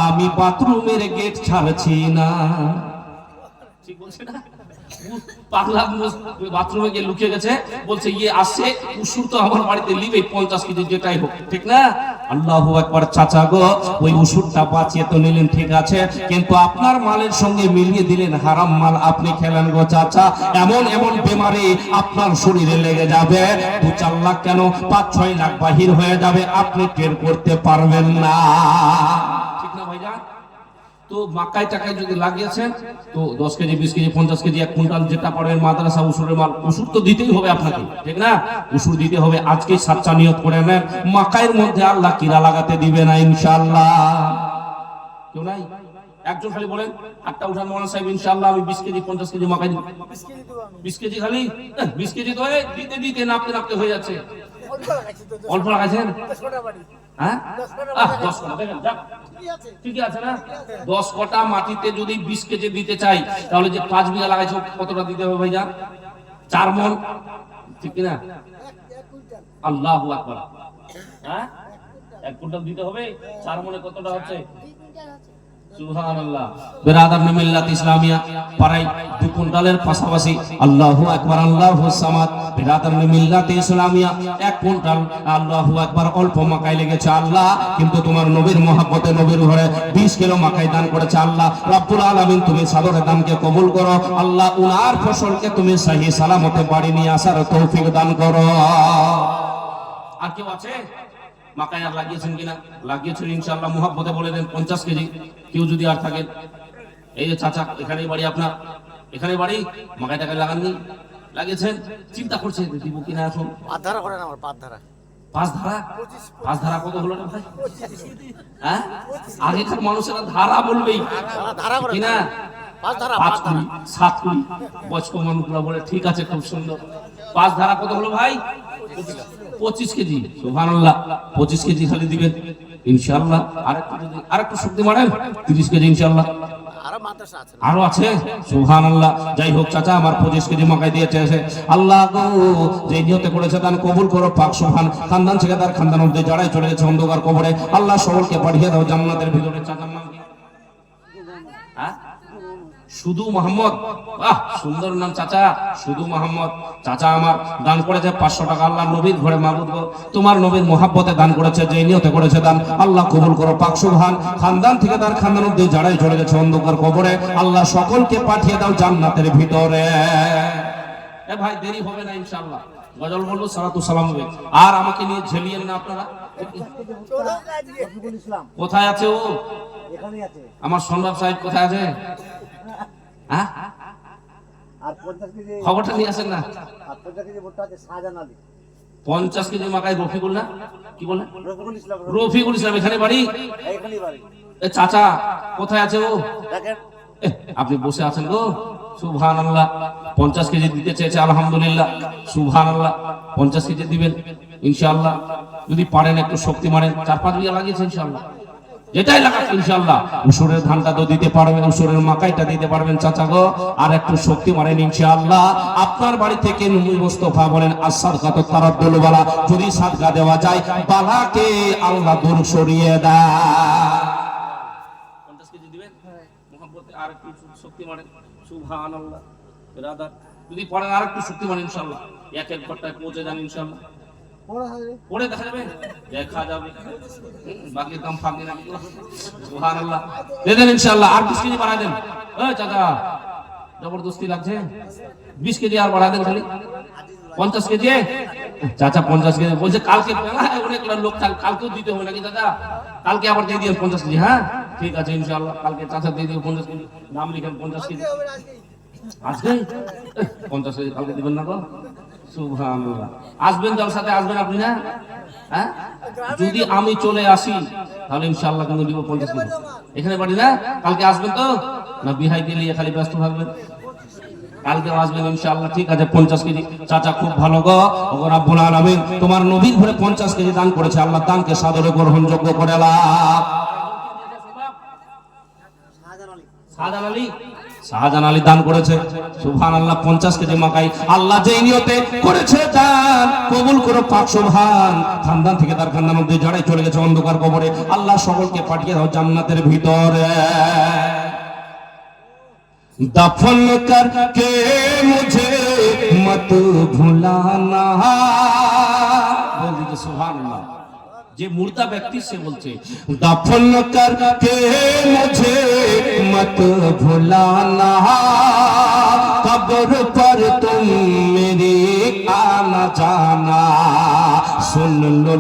আমি বাথরুমের গেট ছাড়ছি না। ঠিক বলছে না? পাগলা বাথরুমে গিয়ে লুকিয়ে গেছে, বলছে ইয়ে আসছে, উসুর তো আমার বাড়িতে লিবে 50 কেজি, যেটাই হোক, ঠিক না? আল্লাহু আকবার। চাচা গো, ওই উসুরটা বাঁচিয়ে তো নিলেন, ঠিক আছে, কিন্তু আপনার মালের সঙ্গে মিলিয়ে দিলেন হারাম মাল, আপনি খেলেন গো চাচা। এমন এমন বেমারি আপনার শরীরে লেগে যাবে, 2-4 লাখ কেন 5-6 লাখ বাহির হয়ে যাবে, আপনি টের করতে পারবেন না, ঠিক না ভাইজান? তো মাকাই টাকায় যদি লাগিয়েছেন, তো 10 কেজি 20 কেজি 50 কেজি 1 কুইন্টাল যেটা পারেন মাদ্রাসা উসুরের মাল, উসুর তো দিতেই হবে আপনাকে, ঠিক না? উসুর দিতে হবে। আজকে সাচ্চা নিয়ত করে নেন, মাকাইয়ের মধ্যে আল্লাহ কিরা লাগাতে দিবে না ইনশাআল্লাহ। কেউ নাই? একজন খালি বলেন, হাতটা উঠান মৌলানা সাহেব, ইনশাআল্লাহ আমি 20 কেজি 50 কেজি মাকাই দিব। 20 কেজি খালি? 20 কেজি তো দিতে দিতে নাপতে নাপতে হয়ে যাচ্ছে। অল্প লাগাইছেন? হ্যাঁ, 10 কটা দেখেন, যাক ঠিক আছে না? 10 কটা মাটিতে যদি 20 কেজি দিতে চাই, তাহলে যে 5 বিঘা লাগাইছো কতটা দিতে হবে ভাইজান? 4 মণ, ঠিক না? আল্লাহু আকবার। হ্যাঁ, 1 কুইন্টাল দিতে হবে, 4 মণে কতটা হচ্ছে? সুবহানাল্লাহ। বিরাদার মিল্লাত ইসলামিয়া পাড়ায় 2 কুইন্টালের পাশাপাশি, আল্লাহু আকবার, আল্লাহু সামাদ। বিরাদার মিল্লাত ইসলামিয়া 1 কুইন্টাল, আল্লাহু আকবার, অল্প মাকাই লেগেছে আল্লাহ, কিন্তু তোমার নবীর মহব্বতে নবীর ঘরে 20 কিলো মাকাই দান করেছে আল্লাহ রাব্বুল আলামিন। তুমি সাদরে দানকে কবুল করো আল্লাহ, উনার ফসলকে তুমি সহি সালামতে বাড়ি নিয়ে আসার তৌফিক দান করো। আর কেউ আছে মাকাই আর লাগিয়েছেন কিনা? লাগিয়েছেন ইনশাআল্লাহ, মুহাব্বতে বলে দেন 50 কেজি। কেউ যদি আর থাকে, এই যে চাচা, এখানেই বাড়ি আপনার, এখানে বাড়ি, মাকাই টাকায় লাগাননি, লাগিয়েছেন, চিন্তা করছেন দিব কিনা এখন? 5 ধারা করেন আমার, 5 ধারা। 5 ধারা? 5 ধারা কত হলো রে ভাই? হ্যাঁ, আগেকার মানুষেরা ধারা বলবেই কিনা? 5 ধারা, 5 কুড়ি 7 কুড়ি বয়স্ক মানুষরা বলে, ঠিক আছে, খুব সুন্দর। 5 ধারা কত হলো ভাই? 25 কেজি। সুবহানাল্লাহ। 25 কেজি খালি দিবেন ইনশাআল্লাহ। আরেকটু যদি আরেকটু শক্তি মারেন, 30 কেজি ইনশাআল্লাহ। আরো মাদ্রাসা আছে আরো আছে, সুবহানাল্লাহ। যাই হোক চাচা, আমার 25 কেজি মাকাই দিয়েছে এসে, আল্লাহ গো যে নিয়তে করেছে দান কবুল করো পাক সুবহান। খানদান থেকে তার খানদান অবধি যারাই চলে গেছে অন্ধকার কবরে, আল্লাহ সকলকে পাঠিয়ে দাও জান্নাতের ভিতরে। চাচার নাম কি? হ্যাঁ, শুধু মোহাম্মদ। বাহ, সুন্দর নাম চাচা, শুধু মোহাম্মদ। চাচা আমার দান করেছে 500 টাকা আল্লাহ নবীর ঘরে। মাবুদ গো, তোমার নবীর মোহাব্বতে দান করেছে, যে নিয়তে করেছে দান, আল্লাহ কবুল করো পাক সুবহান। খানদান থেকে তার খানদান অবধি যারাই চলে গেছে অন্ধকার কবরে, আল্লাহ সকলকে পাঠিয়ে দাও জান্নাতের ভিতরে। এ ভাই দেরি হবে না ইনশাআল্লাহ, গজল বলবো, সালাতু সালাম হবে। আর আমাকে নিয়ে ঝেলিয়েন না আপনারা। কোথায় আছে ও? আমার সোনবাব সাহেব কোথায় আছে? হ্যাঁ, খবরটা নিয়ে আসেন না। 50 কেজি মাকাই রফিকুল, না কি বলেন? রফিকুল ইসলাম, এখানে বাড়ি? এ চাচা কোথায় আছে ও? আপনি বসে আছেন গো, সুবহানাল্লাহ। 50 কেজি দিতে চেয়েছে, আলহামদুলিল্লাহ, সুবহানাল্লাহ। 50 কেজি দিবেন ইনশাআল্লাহ, যদি পারেন একটু শক্তি মারেন। 4-5 বিঘা লাগিয়েছে ইনশাআল্লাহ, যেটাই লাগাচ্ছে ইনশাআল্লাহ। উসুরের ধানটা তো দিতে পারবেন, উসুরের মাকাইটা দিতে পারবেন চাচা গো, আর একটু শক্তি মারেন ইনশাআল্লাহ। আপনার বাড়ি থেকে নূর মুস্তাফা বলেন আস-সাদকাতু তারাদ্দুল বালা, যদি সাদকা দেওয়া যায় বালাকে আল্লাহ দূর সরিয়ে দেয়। 50 কেজি দিবেন মোহাম্মতে, আর একটু শক্তি মারেন, সুবহানাল্লাহ। ব্রাদার যদি পড়েন আর একটু শক্তি মারেন ইনশাআল্লাহ, এক ঘন্টায় পৌঁছে যান ইনশাআল্লাহ। পড়ে দেখা যাবে, দেখা যাবে, বাকি কাম ফাঁকি না। সুবহানাল্লাহ, দেন ইনশাআল্লাহ। আর 20 কেজি বাড়া দেন। ওই চাচা জবরদস্তি লাগছে, 20 কেজি আর বাড়া দেন খালি। 50 কেজি চাচা, 50 কেজি বলছে কালকে, অনেক লোক কালকেও দিতে হবে নাকি চাচা? কালকে আবার দিয়ে দিন 50 কেজি। হ্যাঁ ঠিক আছে ইনশাআল্লাহ, কালকে চাচা দিয়ে দিও 50 কেজি। নাম লিখেন 50 কেজি। আজকে 50 কেজি কালকে দিবেন না গো? সুবহানাল্লাহ। আসবেন জলসাতে, আসবেন আপনি না? হ্যাঁ, যদি আমি চলে আসি তাহলে ইনশাআল্লাহ কিন্তু দিব 50 কেজি। এখানে বাড়ি না? কালকে আসবেন তো না বিহাইতে নিয়ে খালি ব্যস্ত থাকবেন? কালকে আসবেন ইনশাআল্লাহ, ঠিক আছে। 50 কেজি চাচা, খুব ভালো গো। ওগো রব্বুল আলামিন, তোমার নবীর ঘরে 50 কেজি দান করেছে, আল্লাহ দানকে সাদরে গ্রহণযোগ্য করে লাভ। শাহজাহান আলী, শাহজাহান আলী দান করেছে, সুবহানাল্লাহ। 50 কেজি মাকাই আল্লাহ যেই নিয়তে করেছে দান কবুল করো পাক সুবহান। খানদান থেকে তার খানদান অবধি যারাই চলে গেছে অন্ধকার কবরে, আল্লাহ সকলকে পাঠিয়ে দাও জান্নাতের ভিতরে। दफन करके मुझे मत भुलाना, बोल दीजिए सुभान अल्लाह। যে মুর্দা ব্যক্তি সে বলছে दफन करके मुझे मत भुलाना, कब्र पर तुम मेरी आना जाना। सुन लो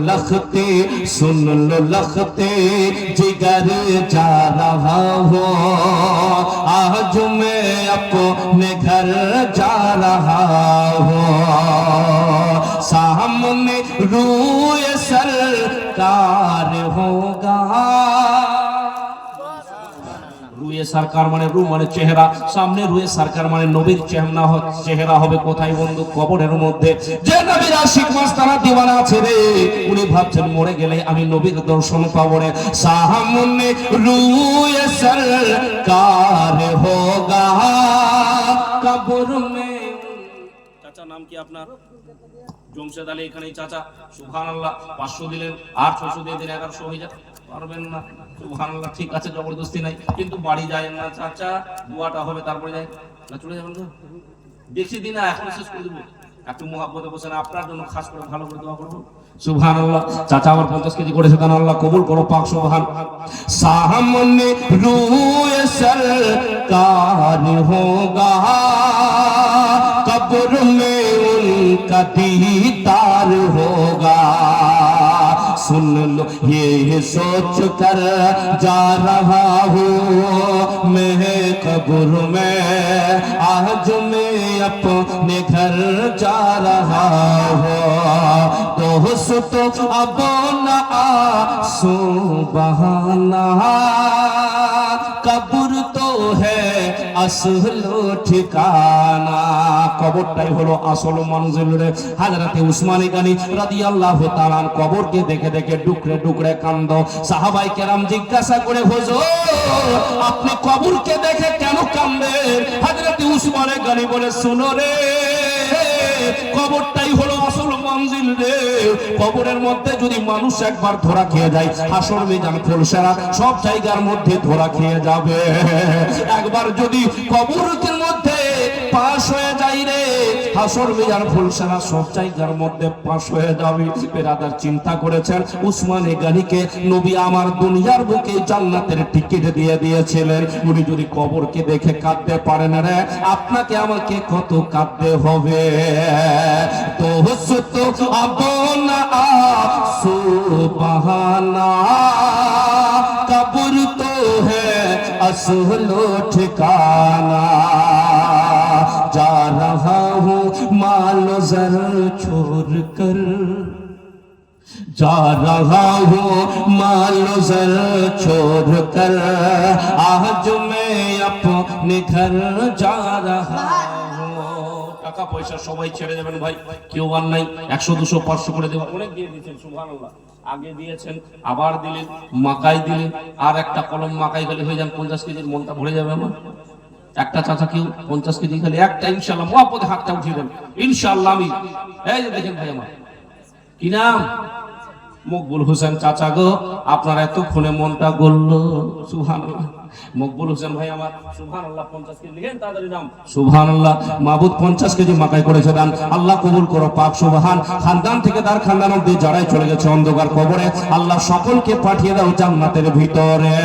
लखते जिगर जा रहा हो, आज मैं अपने घर जा रहा हूँ। सामने रूए सरकार होगा, রুয়ে সরকার মানে রু মানে চেহারা, সামনে রুয়ে সরকার মানে নবীর চেহারা হবে কোথায় বন্ধু? কবরের মধ্যে। যে নবীর আশিক মাস্তানা দিওয়ানা আছে রে, উনি ভাবছেন মরে গেলে আমি নবীর দর্শন পাবো রে। সামনে রুয়ে সরকার হোগা, কবর মে। চাচা নাম কি আপনার? জমশেদ আলী, এখানেই চাচা, সুবহানাল্লাহ। 500 দিলেন, আর 600 দিয়ে দিন, 1100 হয়ে যায়। পারবেন না, সুবহানাল্লাহ, ঠিক আছে, জবরদস্তি নাই, কিন্তু বাড়ি যায় না চাচা, দুয়াটা হবে তারপরে যায় না, চলে যাবেন তো। বেশি দিন এখন শেষ করে দেবো, একটু মুহাব্বতে বসেন, আপনার জন্য খাস করে ভালো করে দোয়া করবো। সুবহানাল্লাহ, চাচা আমার 50 কেজি করেছে, কারণ আল্লাহ কবুল করো পাক সুবহান। সামনে রুয়ে সরকার হোগা, कब्र में उनका दीदार होगा। सुन लो ये सोच कर जा रहा हूँ मैं कब्र में, आज मैं अपने घर जा रहा हूँ। दोस्तों अब न आंसू बहाना, कब्र तो है আসল ঠিকানা। কবরটাই হলো আসল মঞ্জিল রে। হযরতে উসমানে গনি রাদিয়াল্লাহু তাআলা কবরকে দেখে দেখে ডুকরে ডুকরে কান্দ। সাহাবায়ে কেরাম জিজ্ঞাসা করে, হুজুর আপনি কবরকে দেখে কেন কাঁদেন? হযরতে উসমানে গনি বলে, শুনো রে, কবরটাই হলো আসল মঞ্জিল রে। কবরের মধ্যে যদি মানুষ একবার ধরা খেয়ে যায়, হাসর মিজান ফুলসেরা সব জায়গার মধ্যে ধরা খেয়ে যাবে। একবার যদি কবরের মধ্যে পাশ হয়ে যায় রে, হাসর মিজান ফুলসেরা সব জায়গার মধ্যে পাশ হয়ে যাবে। বেরাদার চিন্তা করেছেন, উসমানে গনিকে নবী আমার দুনিয়ার বুকে জান্নাতের টিকিট দিয়ে দিয়েছিলেন। উনি যদি কবরকে দেখে কাঁদতে পারেন রে, আপনাকে আমাকে কত কাঁদতে হবে। তো হুসুত আবনা সুবহানা, কবর তো হ্যায় আসল ঠিকানা। जा रहा हूँ माल जर छोड़ कर, जा रहा हूँ माल जर छोड़ कर, आज मैं अपने घर जा रहा हूँ। টাকা পয়সা সবাই ছেড়ে দেবেন ভাই, কেউ আর নাই। 100 200 500 করে দেবেন, অনেক দিয়ে দিয়েছেন সুবহানাল্লাহ। আগে দিয়েছেন, আবার দিলেন, মাকাই দিলেন, আর একটা কলম মাকাই গেলে হয়ে যান 50 কেজির, মনটা ভরে যাবে আমার। একটা চাচা কেউ 50 কেজি খালি একটা, ইনশাআল্লাহ মহাপদে হাতটা উঠিয়ে দেন ইনশাআল্লাহ। আমি এই যে দেখেন ভাই, আমার কি নাম? মকবুল হোসেন চাচা গো, আপনার এতক্ষণে মনটা গলল সুবহানাল্লাহ। মকবুল হোসেন ভাই আমার সুবহানাল্লাহ 50 কেজি লিখেন তাড়াতাড়ি নাম সুবহানাল্লাহ। মাবুদ 50 কেজি মাকাই করেছে দান, আল্লাহ কবুল করো পাক সুবহান। খানদান থেকে তার খানদান অবধি যারাই চলে গেছে অন্ধকার কবরে, আল্লাহ সকলকে পাঠিয়ে দাও জান্নাতের ভিতরে।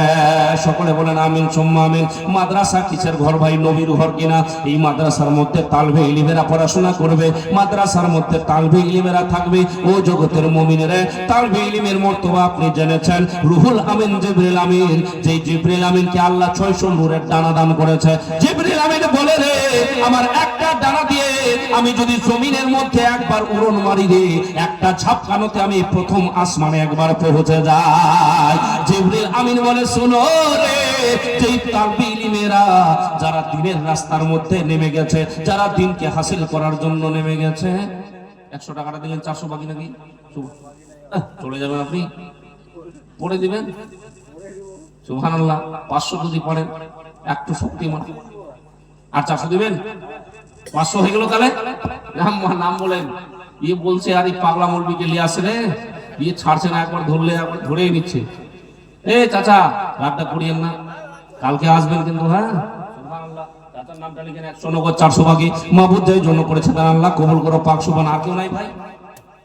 সকলে বলেন আমিন সুম্মা আমিন। মাদ্রাসা কিসের ঘর ভাই? নবীর ঘর কিনা? এই মাদ্রাসার মধ্যে তালবে ইলমেরা পড়াশোনা করবে, মাদ্রাসার মধ্যে তালবে ইলমেরা থাকবে। ও জগতের মুমিনেরা, তালবে ইলমের মর্তবা আপনি জেনেছেন। রুহুল আমিন জিবরিল আমিন, যেই জিবরিল আমিনকে আল্লাহ 600 নূরের ডানা দান করেছে। জিবরিল আমিন বলে রে, আমার একটা ডানা দিয়ে আমি যদি জমিনের মধ্যে একবার উড়ন মারি রে, একটা ঝাপকানোতে আমি প্রথম আসমানে একবার পৌঁছে যাই। জিবরিল আমিন বলে, শোনো রে, যেই তালবে ইলমেরা যারা দ্বীনের রাস্তার মধ্যে নেমে গেছে, যারা দ্বীনকে হাসিল করার জন্য নেমে গেছে, 100 টাকাটা দিলেন, 400 বাকি নাকি? চলে যাবেন আপনি, পড়ে দিবেন সুবহানাল্লাহ। 500 যদি পড়েন একটু শক্তিমান, আর 400 দিবেন, 500 হয়ে গেল। তাহলে নাম বলেন। ইয়ে বলছে, আর এই পাগলা মৌলবীকে নিয়ে আসে রে, ইয়ে ছাড়ছে না, একবার ধরলে একবার ধরেই নিচ্ছে। এ চাচা রাতটা করিয়েন না, কালকে আসবেন কিন্তু। হ্যাঁ সুবহানাল্লাহ, চাচার নামটা লিখেন 100 নগদ 400 বাকি। মাহবুব যেই জন্য করেছে তার আল্লাহ কবুল করো পাক সুবহান। আর কেউ নাই ভাই?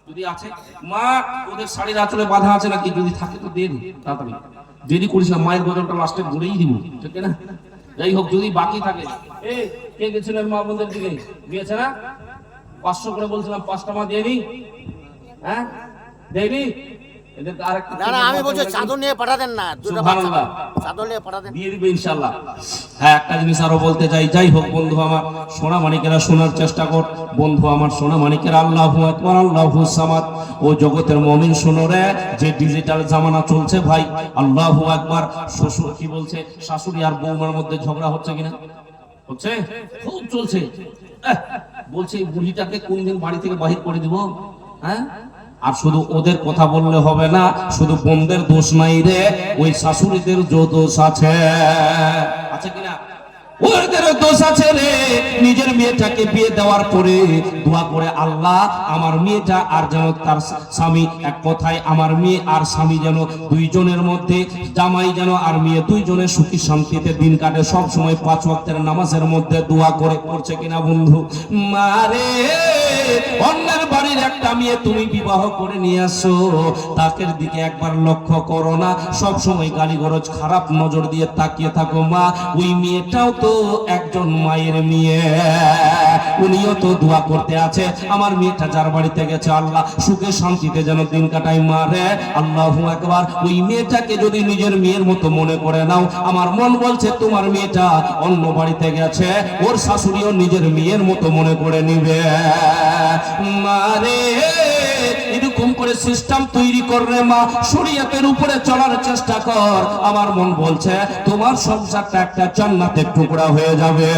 যদি আছে মা, ওদের শাড়ির আঁচলে বাঁধা আছে নাকি? যদি থাকে তো দেন তাড়াতাড়ি, দেরি করিস না, মায়ের গজলটা লাস্টে ঘুরেই দিব, ঠিক না? যাই হোক, যদি বাকি থাকে। এ কে গেছিলেন মা বোনদের দিকে? দিয়েছে না? 500 করে বলছিলাম, 5টা মা দিয়ে নি? হ্যাঁ দেয়নি? এদের আরেকটা না না, আমি বলছি চাদর নিয়ে পাঠাতেন না, দুটো সুবহানাল্লাহ, চাদর নিয়ে পাঠাতেন, দিয়ে দিবে ইনশাআল্লাহ। হ্যাঁ, একটা জিনিস আরো বলতে চাই। যাই হোক বন্ধু আমার সোনা মানিকেরা, শোনার চেষ্টা কর বন্ধু আমার সোনা মানিকেরা। আল্লাহু আকবার, আল্লাহু সামাদ। ও জগতের মুমিন শোনো রে, যে ডিজিটাল জামানা চলছে ভাই, আল্লাহু আকবার। শ্বশুর কি বলছে, শাশুড়ি আর বৌমার মধ্যে ঝগড়া হচ্ছে কিনা? হচ্ছে, খুব চলছে। বলছে এই বুড়িটাকে কোন দিন বাড়ি থেকে বাহির করে দিব। হ্যাঁ, আর শুধু ওদের কথা বললে হবে না, শুধু বোনদের দোষ নাই রে, ওই শাশুড়িদের যে দোষ আছে, আছে কিনা? ওদের দোষ আছে রে। নিজের মেয়েটাকে বিয়ে দেওয়ার পরে দোয়া করে, আল্লাহ আমার মেয়েটা আর যেন তার স্বামী, এক কথায় আমার মেয়ে আর স্বামী যেন দুইজনের মধ্যে, জামাই যেন আর মেয়ে দুইজনের সুখী শান্তিতে দিন কাটে। সব সময় 5 ওয়াক্তের নামাজের মধ্যে দোয়া করে, করছে কিনা বন্ধু? মারে, অন্যের বাড়ির একটা মেয়ে তুমি বিবাহ করে নিয়ে আসো, তাকের দিকে একবার লক্ষ্য করো না, সব সময় গালিগরজ খারাপ নজর দিয়ে তাকিয়ে থাকো। মা, ওই মেয়েটাও তো একজন মায়ের মেয়ে, উনিও তো দোয়া করতে আছে, আমার মেয়েটা যার বাড়িতে গেছে আল্লাহ সুখে শান্তিতে যেন দিন কাটায়। মারে, আল্লাহু আকবার। ওই মেয়েটাকে যদি নিজের মেয়ের মতো মনে করে নাও, আমার মন বলছে তোমার মেয়েটা অন্য বাড়িতে গেছে, ওর শাশুড়িও নিজের মেয়ের মতো মনে করে নিবে। মারে, এরকম করে সিস্টেম তৈরি কর রে মা, শরীয়তের উপরে চলার চেষ্টা কর। আমার মন বলছে তোমার সংসারটা একটা জান্নাতের টুকরা ঝগড়া হয়ে যাবে।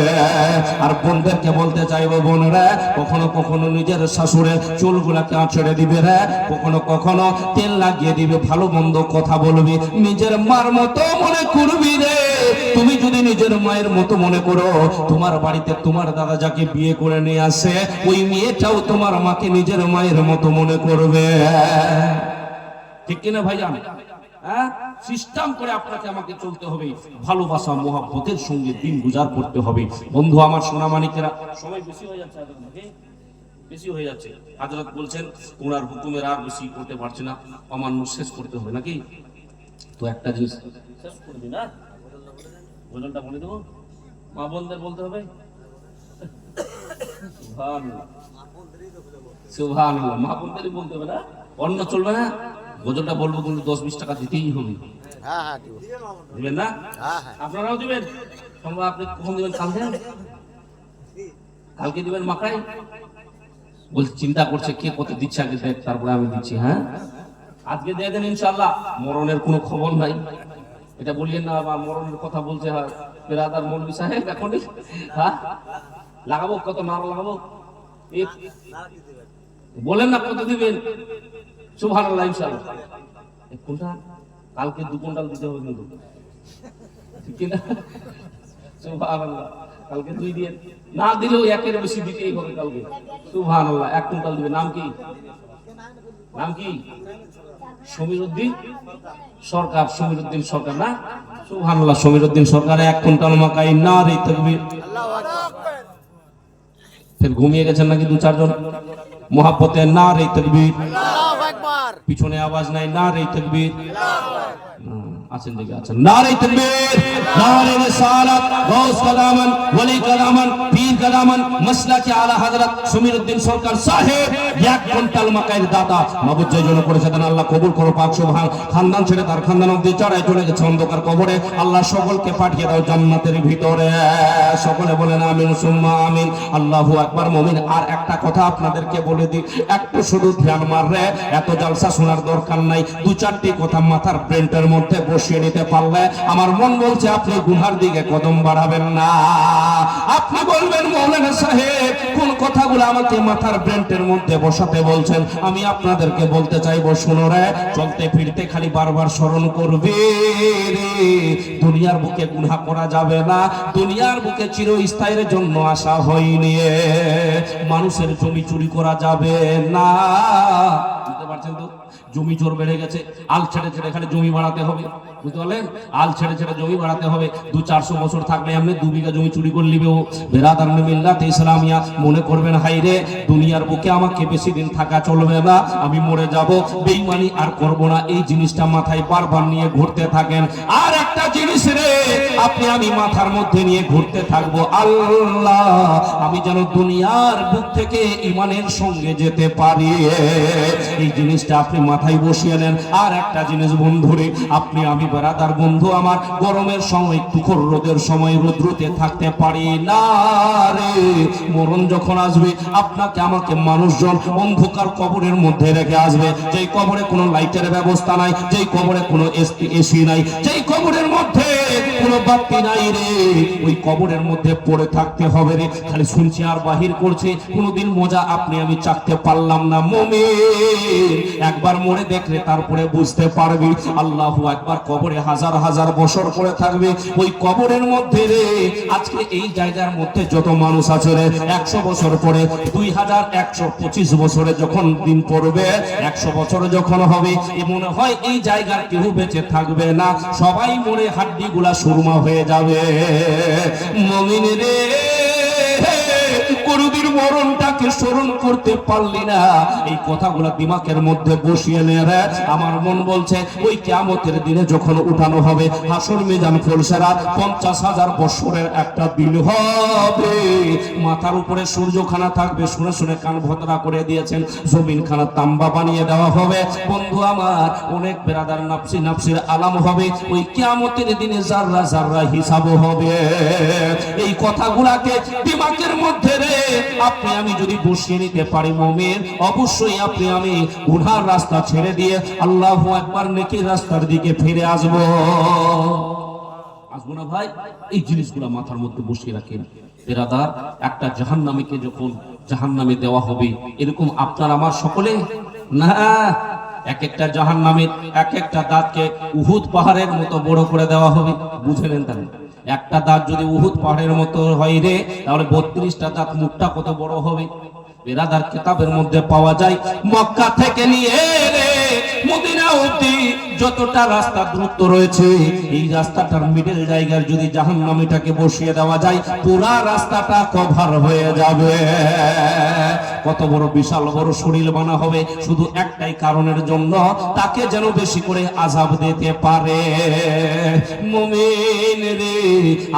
আর বোনদেরকে বলতে চাইবো, বোনরা কখনো কখনো নিজের শাশুড়ের চুলগুলাকে আঁচড়ে দিবে রে, কখনো কখনো তেল লাগিয়ে দিবে, ভালো মন্দ কথা বলবি, নিজের মার মতো মনে করবি রে। তুমি যদি নিজের মায়ের মতো মনে করো, তোমার বাড়িতে তোমার দাদা যাকে বিয়ে করে নিয়ে আসে, ওই মেয়েটাও তোমার মাকে নিজের মায়ের মতো মনে করবে। ঠিক কিনা ভাইজান? হ্যাঁ, সিস্টেম করে আপনাকে আমাকে চলতে হবে, ভালোবাসা মোহাব্বতের সঙ্গে দিন গুজার করতে হবে। বন্ধু আমার সোনামানিকেরা, সময় বেশি হয়ে যাচ্ছে, বেশি হয়ে যাচ্ছে। হযরত বলছেন ওনার হুকুমের আর বেশি করতে পারছে না, অমান্য শেষ করতে হবে নাকি? তো একটা জিনিস শেষ করে দিন, না ভোজনটা বলে দেবো, মা বোনদের বলতে হবে সুবহানাল্লাহ, সুবহানাল্লাহ, মা বোনদেরই বলতে হবে না, অন্য চলবে না। ভোজনটা বলবো কিন্তু 10-20 টাকা দিতেই হবে। হ্যাঁ হ্যাঁ দিব। দিবেন না? হ্যাঁ হ্যাঁ আপনারাও দিবেন। তোমরা আপনি কখন দিবেন? কালকে দিবেন মাকাই? বলছি চিন্তা করছে কে কত দিচ্ছে, আগে দেখ তারপরে আমি দিচ্ছি। হ্যাঁ, আজকে দিয়ে দেন ইনশাআল্লাহ। মরণের কোনো খবর নাই, এটা বললেন না আবার মরণের কথা বলছে। হয় বেরাদার মৌলভী সাহেব এখনই, হ্যাঁ লাগাবো, কত নার লাগাবো বলেন না, কত দিবেন? সুবহানাল্লাহ, ইনশাআল্লাহ। কোনটা? কালকে 2 কুইন্টাল দিতে হবে কিন্তু, ঠিক না? সুবহানাল্লাহ, কালকে 2 দিয়ে না দিলেও 1-এর বেশি দিতেই হবে কালকে। সুবহানাল্লাহ, 1 কুইন্টাল দিবে। নাম কি? নাম কি? সমীরউদ্দিন সরকার। সমীরউদ্দিন সরকার না? সুবহানাল্লাহ, সমীরউদ্দিন সরকার 1 কুইন্টাল মাকাই। নারে তাকবীর। আল্লাহু আকবার। ফের ঘুমিয়ে গেছেন নাকি 2-4 জন? মোহাব্বতে নারে তাকবীর। আল্লাহু আকবার। পিছনে আওয়াজ নাই, নারে তাকবীর। আছেন দিকে আছেন, নারে তাকবীর, নারে রিসালাত, গাউস কালামান, ওলি কালামান, পীর কালামান, মাসলাকে আলা হযরত সমীরউদ্দিন সরকার সাহেব 1 কুইন্টাল মাকাইয়ের দাতা। মাবুদ যে জন্য করেছে দেন আল্লাহ কবুল করো পাক সুবহান। খানদান ছেড়ে তার খানদান অবধি চড়াই চলে গেছে অন্ধকার কবরে, আল্লাহ সকলকে পাঠিয়ে দাও জান্নাতের ভিতরে। সকলে বলেন আমিন সুম্মা আমিন। আল্লাহু আকবার। মুমিন, আর একটা কথা আপনাদেরকে বলে দিই, একটু শুধু ধ্যান মাররে, এত জলসা শোনার দরকার নাই। 2-4টি কথা মাথার ব্রেনটার মধ্যে বসিয়ে নিতে পারলে আমার মন বলছে আপনি গুনার দিকে কদম বাড়াবেন না। আপনি বলবেন মৌলানা সাহেব কোন কথাগুলো আমাকে মাথার ব্রেনটের মধ্যে বসাতে বলছেন, আমি আপনাদেরকে বলতে চাইবো শুনো রে, চলতে ফিরতে খালি বারবার স্মরণ করবে রে, দুনিয়ার বুকে গুনাহ করা যাবে না, দুনিয়ার বুকে চিরস্থায়ীর জন্য আসা হয়নি, মানুষের জমি চুরি করা যাবে না। বুঝতে পারছেন তো? জমি চোর বেড়ে গেছে, আল ছেড়ে ছেড়ে খালি জমি বাড়াতে হবে, বুঝতে পারলেন? আল ছেড়ে ছেড়ে জমি বাড়াতে হবে। 200-400 বছর থাকলে আপনি 2 বিঘা জমি চুরি করে নিবে ও। বেরাদার মিল্লাত ইসলামিয়া মনে করবেন হাই রে দুনিয়ার বুকে আমাকে বেশি দিন থাকা চলবে না, আমি মরে যাব, বেঈমানি আর করব না, এই জিনিসটা মাথায় বারবার নিয়ে ঘুরতে থাকেন। আর একটা জিনিস রে আপনি আমি মাথার মধ্যে নিয়ে ঘুরতে থাকবো, আল্লাহ আমি যেন দুনিয়ার বুক থেকে ঈমানের সঙ্গে যেতে পারি, এই জিনিসটা আপনি মাথায় বসিয়ে নেন। আর একটা জিনিস বন্ধুরে, আপনি আমি বেরাদার বন্ধু আমার গরমের সময় তুখর রোদের সময় রৌদ্রতে থাকতে পারি না রে, মরণ যখন আসবে আপনাকে আমাকে মানুষজন অন্ধকার কবরের মধ্যে রেখে আসবে, যেই কবরে কোনো লাইটের ব্যবস্থা নাই, যেই কবরে কোনো এসি নাই, যেই কবরের মধ্যে কোনো বাতি নাই রে, ওই কবরের মধ্যে পড়ে থাকতে হবে রে। খালি শুনছি আর বাহির করছে, কোনোদিন মজা আপনি আমি চাকতে পারলাম না। মুমিন একবার মরে দেখলে তারপরে বুঝতে পারবি। আল্লাহু আকবার। কবরে হাজার হাজার বছর পড়ে থাকবে, ওই কবরের মধ্যে রে আজকে এই জায়গার মধ্যে যত মানুষ আছে রে 100 বছর পরে 2125 বছরে যখন দিন পড়বে, 100 বছর যখন হবে, এ মনে হয় এই জায়গার কেউ বেঁচে থাকবে না, সবাই মরে হাড্ডি গুলা সুরমা হয়ে যাবে। মুমিন রে কোনদিন মরণটাকে স্মরণ করতে পারলি না, এই কথাগুলো দিমাগের মধ্যে বসিয়ে নে রে। আমার মন বলছে ওই কিয়ামতের দিনে যখন উঠানো হবে হাসর মিজান ফুলসেরা 50,000 বছরের একটা দিন হবে, মাথার উপরে সূর্যখানা থাকবে, শুনে শুনে কান ভতরা করে দিয়েছেন, জমিনখানা তাম্বা বানিয়ে দেওয়া হবে। বন্ধু আমার অনেক বেরাদার নাফসি নাফসির আলাম হবে, ওই কিয়ামতের দিনে জাররা জাররা হিসাব হবে। এই কথাগুলাকে দিমাগের মধ্যে রে আপনি আমি যদি বসিয়ে নিতে পারি মুমিন, অবশ্যই আপনি আমি গুনার রাস্তা ছেড়ে দিয়ে আল্লাহু আকবার নেকির রাস্তার দিকে ফিরে আসব। আসবো না ভাই? এই জিনিসগুলো মাথার মধ্যে বসিয়ে রাখেন বেরাদার। একটা জাহান্নামীকে যখন জাহান্নামে দেওয়া হবে, এরকম আপনার আমার সকলে না, এক একটা জাহান্নামের এক একটা দাঁতকে উহুদ পাহাড়ের মতো বড় করে দেওয়া হবে। বুঝে নেন তাহলে, একটা দাঁত যদি উহুদ পাহাড়ের মতো হয় রে, তাহলে 32টা দাঁত, মুখটা কত বড় হবে। বেরাদার কিতাবের মধ্যে পাওয়া যায় মক্কা থেকে নিয়ে রে মদিনা অবধি যতটা রাস্তা দূরত্ব রয়েছে, এই রাস্তাটার মিডল জায়গার যদি জাহান্নামীটাকে বসিয়ে দেওয়া যায়, পুরা রাস্তাটা কভার হয়ে যাবে। কত বড় বিশাল বড় শরীর বানা হবে, শুধু একটাই কারণের জন্য, তাকে যেন বেশি করে আযাব দিতে পারে। মুমিন রে,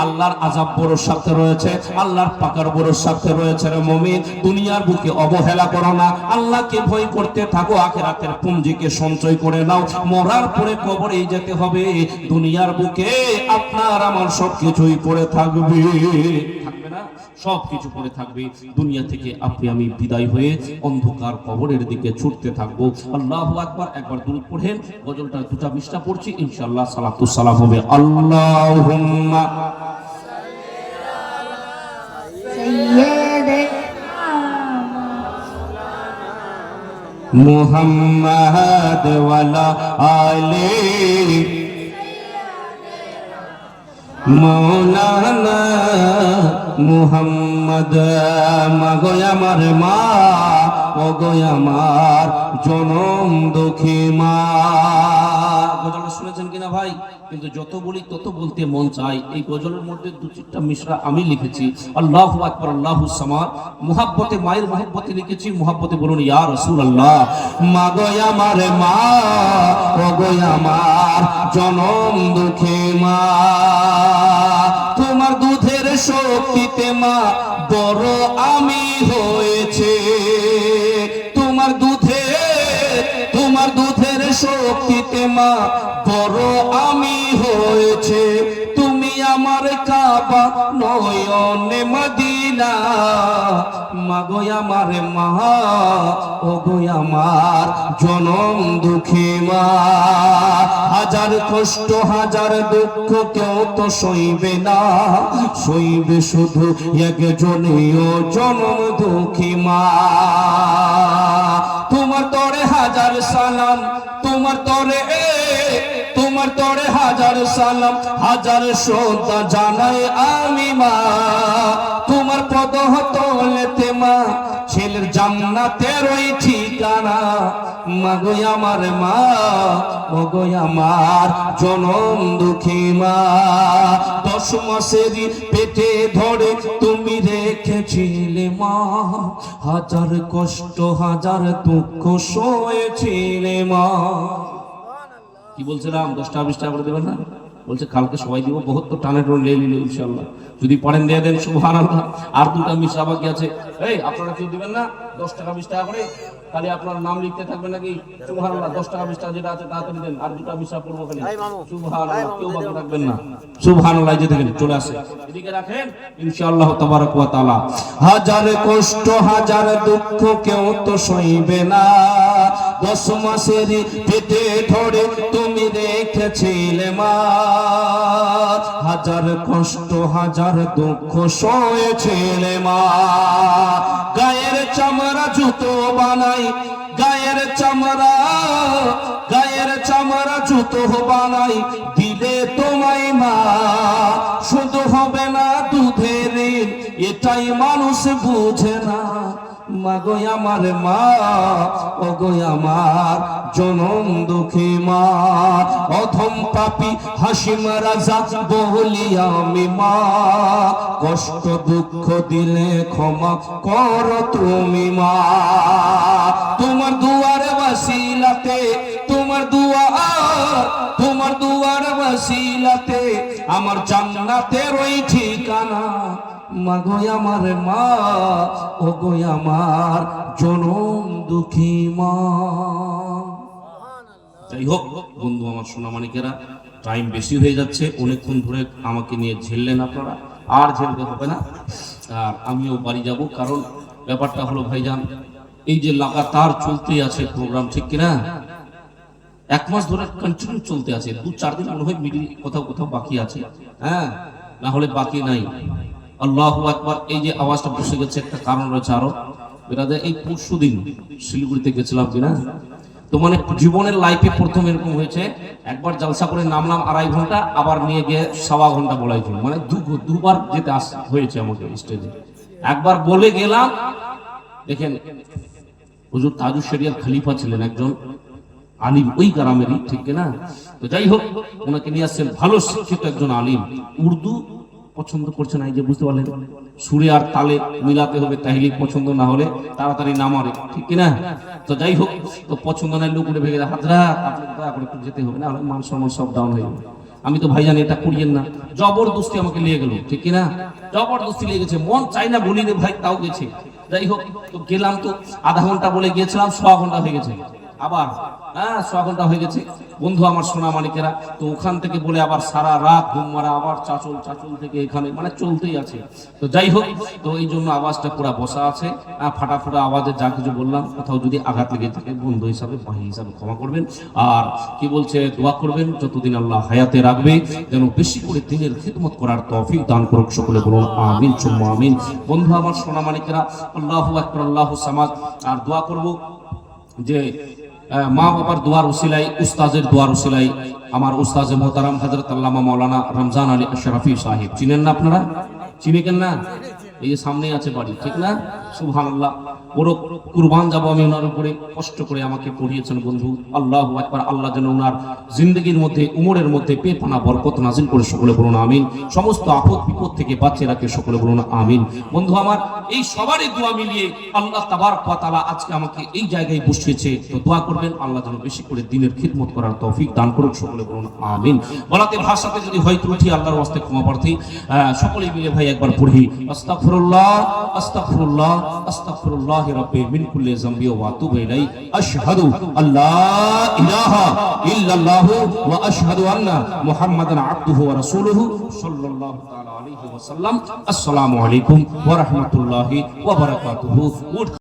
আল্লাহর আযাব বড় সাথে রয়েছে, আল্লাহর পাকার বড় সাথে রয়েছে রে মুমিন। দুনিয়ার বুকে অবহেলা করো না, আল্লাহকে ভয় করতে থাকো, আখিরাতের পুঞ্জিকে সঞ্চয় করে নাও। মরার পরে কবরে যেতে হবে, দুনিয়ার বুকে আপনার আমার সবকিছুই পড়ে থাকবে, থাকবে না? সবকিছু পড়ে থাকবে। দুনিয়া থেকে আপনি আমি বিদায় হয়ে অন্ধকার কবরের দিকে ছুটতে থাকবো। আল্লাহু আকবার। একবার দুরূদ পড়েন। গজলটা দুটা পৃষ্ঠা পড়ছি, ইনশাআল্লাহ সালাতুস সালাম হবে। আল্লাহুম্মা মুহাম্মাদ ওয়ালা আলি মৌলানা মুহাম্মদ। মাগো আমার মা, ওগো আমার জনম দুঃখী মা। গজলটা শুনেছেন কিনা ভাই? কিন্তু যত বলি তত বলতে মন চায়। এই গজলের মধ্যে দু চারটা মিশরা আমি লিখেছি। আল্লাহু আকবার, আল্লাহুস সামাদ। মুহাব্বতে, মায়ের মুহাব্বতে লিখেছি। মুহাব্বতে বলুন ইয়া রাসূলুল্লাহ। মাগো আমার মা, ওগো আমার জনম দুঃখী মা, তোমার দুধের শক্তিতে মা বড় আমি হয়েছে। তোমার দুধের শক্তিতে মা বড় আমি হয়েছে। তুমি আমার কাবা নয়নে মদিনা, মাগো আমার মা, ওগো আমার জনম দুঃখী মা। হাজার কষ্ট হাজার দুঃখ কেউ তো সইবে না, সইবে শুধু একজনই, ও জনম দুঃখী মা। তোমার তরে হাজার সালাম, তোমার তরে হাজার সালাম, হাজার শ্রদ্ধা জানাই আমি মা। তোমার পদ তলেতে মা ছেলের জান্নাতের ওই ঠিকানা। মাগো আমার মা, ওগো আমার জনম দুঃখী মা। 10 মাসেরই পেটে ধরে তুমি রেখেছিলে মা, হাজার কষ্ট হাজার দুঃখ সয়েছিলে মা। কি বলছিলাম? 10টা 20টা করে দেবেন না? বলছে কালকে সবাই দিব, বহুত তো টানে টানে নিল ইনশাআল্লাহ। যদি পারেন দিয়ে দেন, সুবহানাল্লাহ। আর দুটা মিশরা বাকি আছে। এই আপনারা কেউ দিবেন না? 10 টাকা 20 টাকা করে খালি আপনার নাম লিখতে থাকবেন নাকি? সুবহানাল্লাহ। 10 টাকা 20 টাকা যেটা আছে তাড়াতাড়ি দেন। আর দুটা মিশরা পড়বো খালি। সুবহানাল্লাহ। কেউ বাকি রাখবেন না। সুবহানাল্লাহ। যে দেখেন চলে আসে, এদিকে রাখেন ইনশাআল্লাহ তাবারাক ওয়া তাআলা। হাজার কষ্ট হাজার দুঃখ কেউ তো সইবে না, 10 মাসের পেটে ধরে তুমি রেখেছিলে মা। হাজার কষ্ট হাজার দুঃখ সয়েছিলে মা। গায়ের চামড়া জুতো বানাই, গায়ের চামড়া জুতো বানাই দিলে তোমায় মা। শুধু হবে না দুধের, এটাই মানুষ বুঝে না। মাগো আমার মা, ওগো আমার জনম দুঃখী মা। অধম পাপী হাসিম রাজা বলি আমি মা, কষ্ট দুঃখ দিলে ক্ষমা করো তুমি মা। তোমার দুয়ার ওয়াসিলাতে, তোমার দুয়ার ওয়াসিলাতে আমার জান্নাতের ওই ঠিকানা। মাগো আমার মা, ওগো আমার জনম দুঃখী মা। যাই হোক বন্ধু আমার সোনামানিকেরা, টাইম বেশি হয়ে যাচ্ছে, অনেকক্ষণ ধরে আমাকে নিয়ে ঝেললেন আপনারা, আর ঝেলতে হবে না। আর আমিও বাড়ি যাব, কারণ ব্যাপারটা হলো ভাইজান, এই যে লাগাতার চলতেই আছে প্রোগ্রাম, ঠিক কিনা? 1 মাস ধরে কন্টিনিউ চলতে আছে, 2-4 দিন মনে হয় মিডিল কোথাও কোথাও বাকি আছে, হ্যাঁ, না হলে বাকি নাই। আল্লাহু আকবার। এই যে আওয়াজটা বসে গেছে একটা কারণ রয়েছে আরো বেরাদের। এই পরশুদিন শিলিগুড়িতে গেছিলাম কিনা, তো মানে জীবনের লাইফে প্রথম এরকম হয়েছে, একবার জালসা করে নামলাম 2.5 ঘন্টা, আবার নিয়ে গিয়ে 1.25 ঘন্টা বলাইছিল, মানে দুবার যেতে হয়েছে আমাকে স্টেজে। একবার বলে গেলাম, দেখেন হুজুর তাজুল শরিয়ার খলিফা ছিলেন একজন আলিম, ওই গ্রামেরই, ঠিক না? তো যাই হোক, ওনাকে নিয়ে আসছেন, ভালো শিক্ষিত একজন আলিম, উর্দু পছন্দ করছে না, এই যে বুঝতে পারলেন, সুরে আর তালে মিলাতে হবে, তাহলে পছন্দ না হলে তাড়াতাড়ি নামারে, ঠিক না? তো যাই হোক, তো পছন্দ নাই, লোক উঠে ভেঙে হাজরা আপনি দয়া করে একটু যেতে হবে, না হলে মান সম্মান সব ডাউন হয়ে যাবে। আমি তো ভাইজান এটা করিয়েন না, জবরদস্তি আমাকে নিয়ে গেল, ঠিক না? জবরদস্তি নিয়ে গেছে, মন চাই না বলি রে ভাই, তাও গেছে। যাই হোক, তো গেলাম, তো আধা ঘন্টা বলে গিয়েছিলাম, 1.25 ঘন্টা হয়ে গেছে, আবার 1.25 ঘন্টা হয়ে গেছে। বন্ধু আমার সোনা মানিকেরা, তো ওখান থেকে বলে আবার সারা রাত ঘুম মারা, আবার চাচল থেকে এখানে, মানে চলতেই আছে। তো যাই হোক, তো এই জন্য আওয়াজটা পুরো বসা আছে, ফাটাফাটা আওয়াজে যা কিছু বললাম, কোথাও যদি আঘাত লেগে থাকে বন্ধু হিসাবে, ভাই হিসাবে ক্ষমা করবেন। আর কি বলছে, দোয়া করবেন যতদিন আল্লাহ হায়াতে রাখবে, যেন বেশি করে দিনের খিদমত করার তৌফিক দান করুক, সকলে বলুন আমিন সুম্মা আমিন। বন্ধু আমার সোনা মানিকেরা, আল্লাহু আকবার, আল্লাহু সামাদ। আর দোয়া করব যে মা বাবার দোয়ার উসিলাই, উস্তাজের দোয়ার উসিলাই, আমার উস্তাজে মোহতারাম হযরত আল্লামা মাওলানা রমজান আলী আশরাফি সাহেব, চিনেন না আপনারা? চিনেন না? এই যে সামনেই আছে বাড়ি, ঠিক না? সুবহানাল্লাহ। বড় কুরবান যাব আমি ওনার উপরে, কষ্ট করে আমাকে পড়িয়েছেন বন্ধু। আল্লাহু আকবার। আল্লাহ যেন ওনার জিন্দগির মধ্যে, উমরের মধ্যে পেপানা বরকত নাজিল করে, সকলে বলুন আমিন। সমস্ত আপদ বিপদ থেকে বাঁচিয়ে রাখে, সকলে বলুন আমিন। বন্ধু আমার, এই সবারই দোয়া মিলিয়ে আল্লাহ তাবারক ওয়া তাআলা আজকে আমাকে এই জায়গায় বসিয়েছে, তো দোয়া করবেন আল্লাহ যেন বেশি করে দিনের খিদমত করার তৌফিক দান করুক, সকলে বলুন আমিন। বলাতে ভাষাতে যদি হয় ত্রুটি, আল্লাহর ওয়াস্তে ক্ষমা প্রার্থী। সকলেই মিলে ভাই একবার পড়ি, আস্তাগফিরুল্লাহ আস্তাগফিরুল্লাহ আস্তাগফিরুল্লাহ রাব্বি মিন কুল্লি যামবি ওয়া আতুবু ইলাইহি, আশহাদু আল্লা ইলাহা ইল্লাল্লাহু ওয়া আশহাদু আন্না মুহাম্মাদান আবদুহু ওয়া রাসূলুহু সাল্লাল্লাহু তাআলা আলাইহি ওয়া সাল্লাম। আসসালামু আলাইকুম ওয়া রাহমাতুল্লাহি ওয়া বারাকাতুহু।